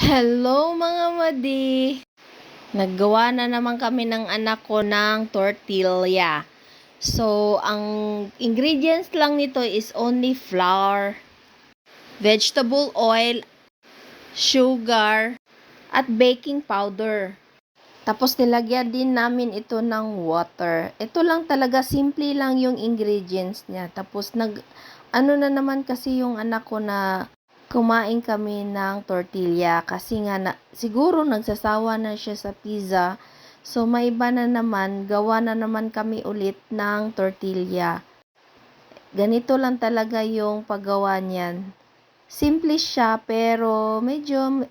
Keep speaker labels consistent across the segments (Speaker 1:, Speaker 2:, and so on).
Speaker 1: Hello mga madi! Naggawa na naman kami ng anak ko ng tortilla. So, ang ingredients lang nito is only flour, vegetable oil, sugar, at baking powder. Tapos nilagyan din namin ito ng water. Ito lang talaga, simple lang yung ingredients niya. Tapos ano na naman kasi yung anak ko na kumain kami ng tortilla kasi nga siguro nagsasawa na siya sa pizza. So may iba na naman, gawa na naman kami ulit ng tortilla. Ganito lang talaga yung paggawa niyan. Simple siya pero medyo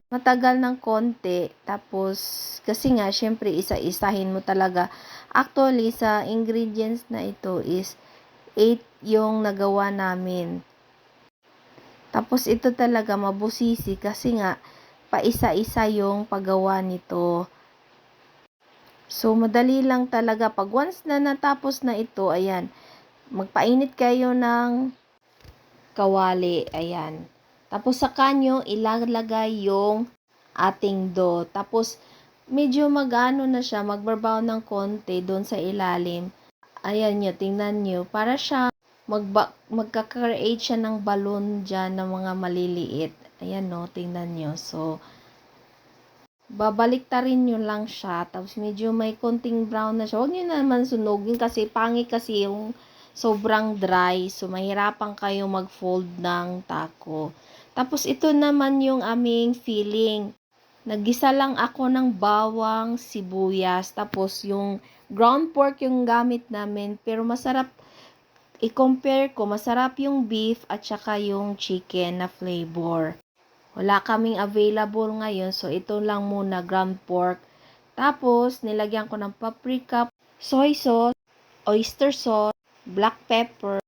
Speaker 1: matagal ng konti. Tapos kasi nga syempre isa-isahin mo talaga. Actually sa ingredients na ito is 8 yung nagawa namin. Tapos ito talaga mabusisi kasi nga paisa-isa yung paggawa nito. So madali lang talaga pag once na natapos na ito, ayan, magpainit kayo ng kawali, ayan. Tapos sa kanyo ilalagay yung ating dough. Tapos medyo magano na siya, magbabaw ng konti doon sa ilalim. Ayan nyo, tingnan nyo, para siya magka-create siya ng balloon dyan ng mga maliliit. Ayan no, tingnan nyo. So, babaliktarin nyo lang siya. Tapos medyo may konting brown na siya. Huwag nyo naman sunugin kasi pangit kasi yung sobrang dry. So, mahirapan kayo mag-fold ng taco. Tapos ito naman yung aming filling. Naggisa lang ako ng bawang, sibuyas. Tapos yung ground pork yung gamit namin. Pero masarap i-compare ko, masarap yung beef at saka yung chicken na flavor. Wala kaming available ngayon, so ito lang muna, ground pork. Tapos, nilagyan ko ng paprika, soy sauce, oyster sauce, black pepper,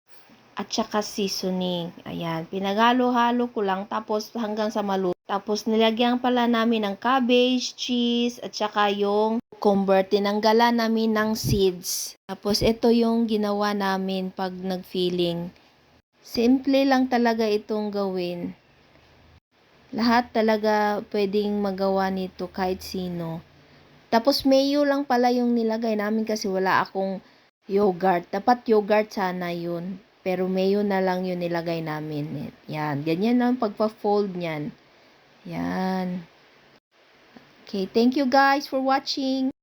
Speaker 1: at saka seasoning. Ayan, pinaghalo-halo ko lang tapos hanggang sa maluto. Tapos nilagyan pala namin ng cabbage, cheese, at saka yung cucumber. Tinanggalan namin ng seeds. Tapos ito yung ginawa namin pag nag-filling. Simple lang talaga itong gawin. Lahat talaga pwedeng magawa nito kahit sino. Tapos mayo lang pala yung nilagay namin kasi wala akong yogurt. Dapat yogurt sana yun. Pero mayo na lang yun nilagay namin. Yan. Ganyan ang pagpa-fold niyan. Yan. Okay. Thank you guys for watching.